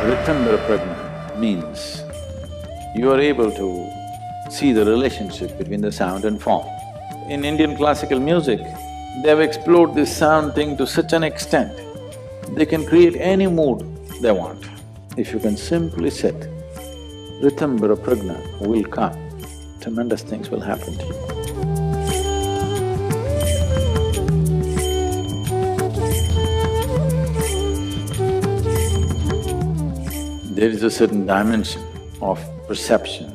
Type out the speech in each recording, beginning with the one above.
Ritambara Prajna means you are able to see the relationship between the sound and form. In Indian classical music, they have explored this sound thing to such an extent, they can create any mood they want. If you can simply sit, Ritambara Prajna will come, tremendous things will happen to you. There is a certain dimension of perception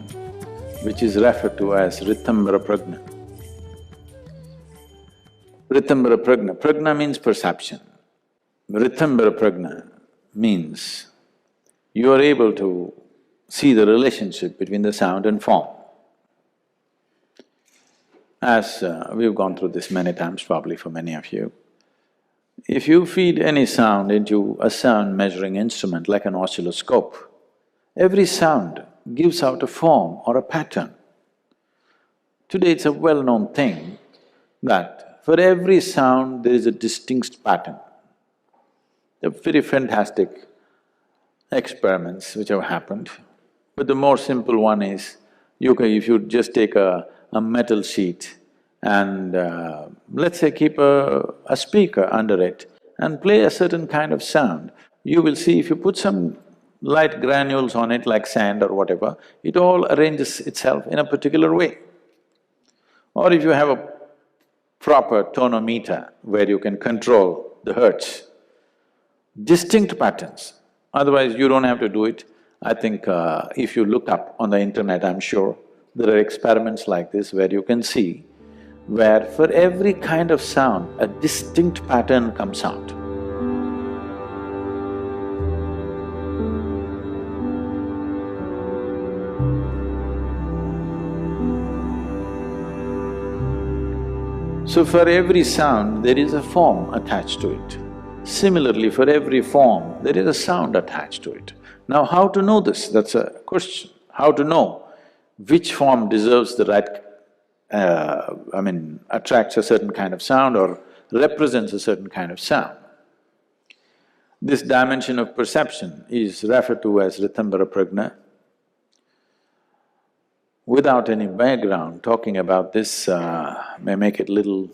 which is referred to as Ritambara Prajna. Ritambara Prajna, Prajna means perception. Ritambara Prajna means you are able to see the relationship between the sound and form. As we've gone through this many times probably for many of you, if you feed any sound into a sound measuring instrument like an oscilloscope, every sound gives out a form or a pattern. Today it's a well-known thing that for every sound there is a distinct pattern. There are very fantastic experiments which have happened, but the more simple one is, if you just take a metal sheet and let's say keep a speaker under it and play a certain kind of sound, you will see if you put some light granules on it like sand or whatever, it all arranges itself in a particular way. Or if you have a proper tonometer where you can control the hertz, distinct patterns, otherwise you don't have to do it. I think if you look up on the internet, I'm sure there are experiments like this where you can see where for every kind of sound, a distinct pattern comes out. So for every sound, there is a form attached to it. Similarly, for every form, there is a sound attached to it. Now, how to know this? That's a question. How to know which form deserves the right attracts a certain kind of sound or represents a certain kind of sound. This dimension of perception is referred to as Ritambara Prajna. Without any background, talking about this may make it little…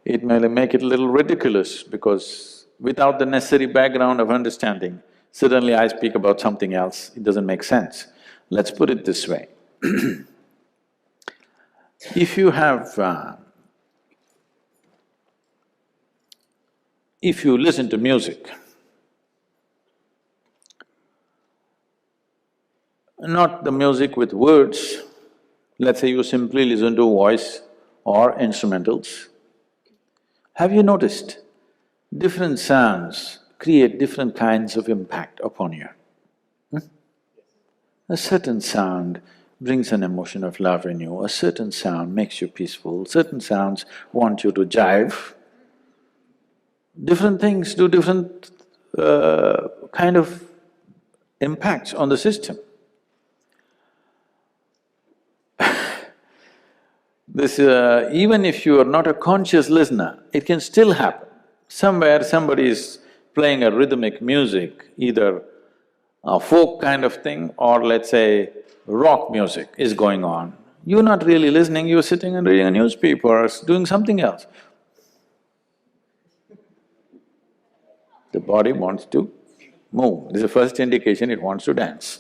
it may make it a little ridiculous because without the necessary background of understanding, suddenly I speak about something else, it doesn't make sense. Let's put it this way. If you have… if you listen to music, not the music with words, let's say you simply listen to voice or instrumentals, have you noticed different sounds create different kinds of impact upon you? A certain sound brings an emotion of love in you, a certain sound makes you peaceful, certain sounds want you to jive. Different things do different kind of impacts on the system. This… even if you are not a conscious listener, it can still happen. Somewhere somebody is playing a rhythmic music, either a folk kind of thing or let's say rock music is going on. You're not really listening, you're sitting and reading a newspaper or doing something else. The body wants to move, this is the first indication it wants to dance.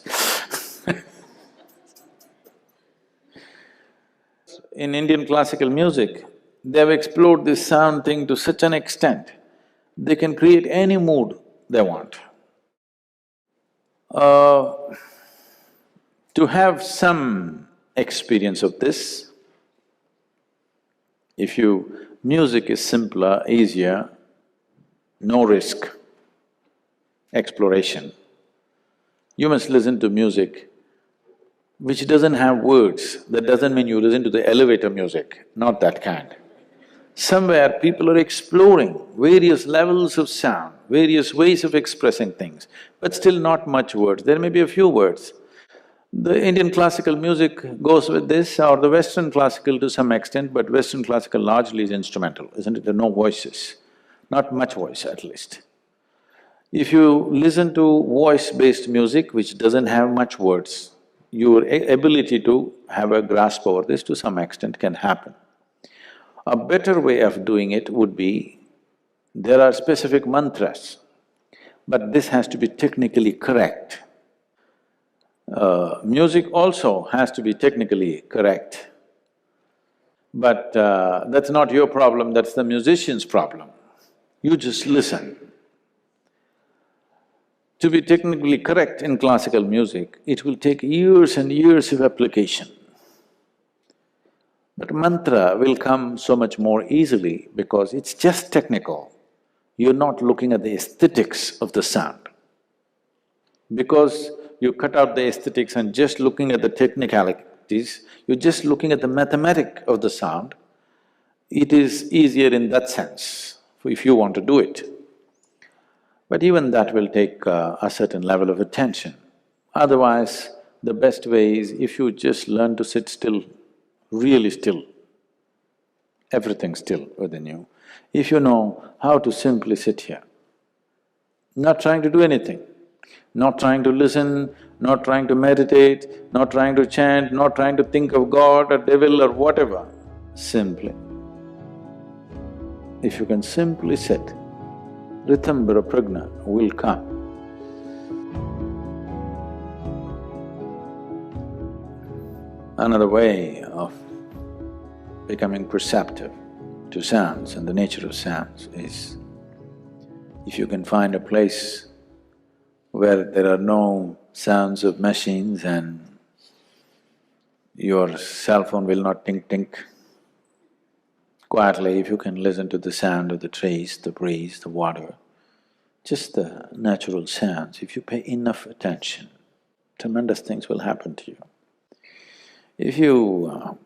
In Indian classical music, they have explored this sound thing to such an extent, they can create any mood they want. To have some experience of this, music is simpler, easier, no risk, exploration. You must listen to music which doesn't have words. That doesn't mean you listen to the elevator music, not that kind. Somewhere people are exploring various levels of sound, various ways of expressing things, but still not much words, there may be a few words. The Indian classical music goes with this, or the Western classical to some extent, but Western classical largely is instrumental, isn't it? There are no voices. not much voice at least. If you listen to voice-based music which doesn't have much words, your ability to have a grasp over this to some extent can happen. A better way of doing it would be, there are specific mantras, but this has to be technically correct. Music also has to be technically correct. But that's not your problem, that's the musician's problem. You just listen. To be technically correct in classical music, it will take years and years of application. But mantra will come so much more easily because it's just technical. You're not looking at the aesthetics of the sound. Because you cut out the aesthetics and just looking at the technicalities, you're just looking at the mathematic of the sound, it is easier in that sense, if you want to do it. But even that will take a certain level of attention. Otherwise, the best way is if you just learn to sit still, really still, everything still within you. If you know how to simply sit here, not trying to do anything, not trying to listen, not trying to meditate, not trying to chant, not trying to think of God or devil or whatever, simply. If you can simply sit, Ritambara Prajna will come. Another way of becoming perceptive to sounds and the nature of sounds is, if you can find a place where there are no sounds of machines and your cell phone will not tink-tink, quietly if you can listen to the sound of the trees, the breeze, the water, just the natural sounds, if you pay enough attention, tremendous things will happen to you. If you…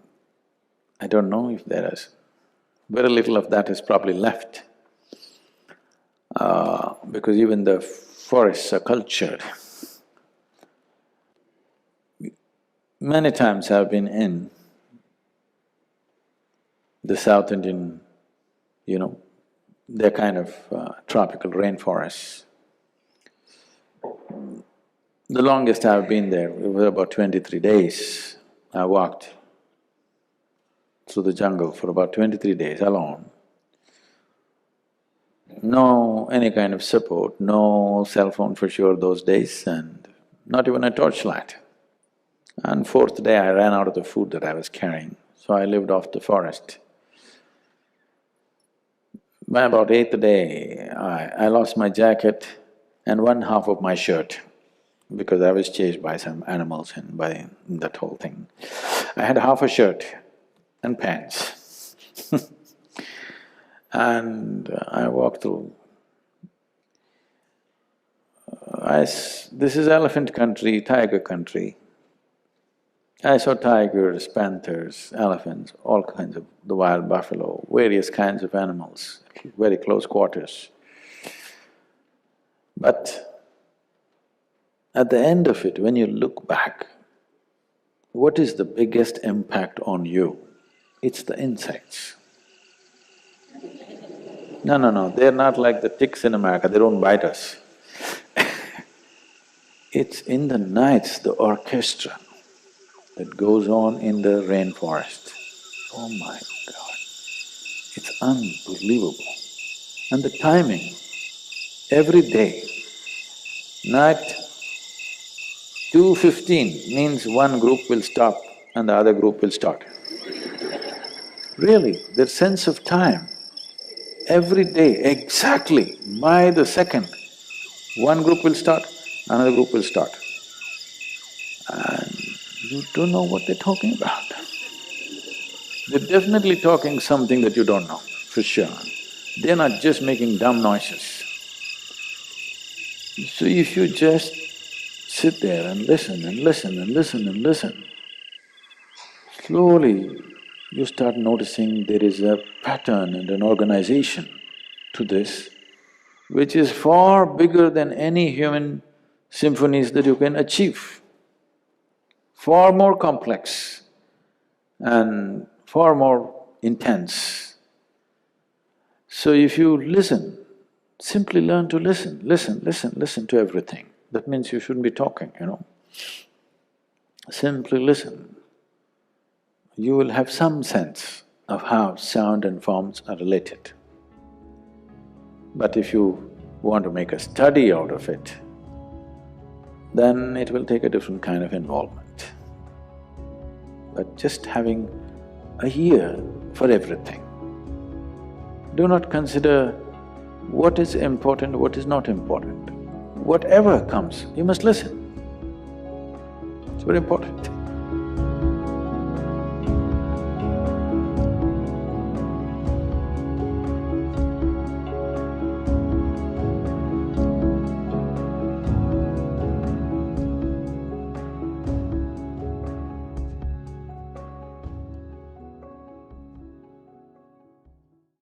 I don't know if there is… very little of that is probably left, because even the forests are cultured. Many times I've been in the South Indian, they're kind of tropical rainforests. The longest I've been there, it was about 23 days. I walked through the jungle for about 23 days alone. No any kind of support, no cell phone for sure those days, and not even a torchlight. And fourth day I ran out of the food that I was carrying, so I lived off the forest. By about eighth day, I lost my jacket and one half of my shirt because I was chased by some animals and by that whole thing. I had half a shirt and pants and I walked through. This is elephant country, tiger country. I saw tigers, panthers, elephants, all kinds of… the wild buffalo, various kinds of animals, very close quarters. But at the end of it, when you look back, what is the biggest impact on you? It's the insects. No, they're not like the ticks in America, they don't bite us. It's in the nights, the orchestra that goes on in the rainforest. Oh my God, it's unbelievable. And the timing, every day, night 2:15 means one group will stop and the other group will start. Really, their sense of time, every day, exactly by the second, one group will start, another group will start. And you don't know what they're talking about. They're definitely talking something that you don't know, for sure. They're not just making dumb noises. So if you just sit there and listen and listen and listen and listen, slowly you start noticing there is a pattern and an organization to this, which is far bigger than any human symphonies that you can achieve, far more complex and far more intense. So if you listen, simply learn to listen, listen to everything. That means you shouldn't be talking, you know. Simply listen. You will have some sense of how sound and forms are related. But if you want to make a study out of it, then it will take a different kind of involvement. But just having a ear for everything. Do not consider what is important, what is not important. Whatever comes, you must listen. It's very important.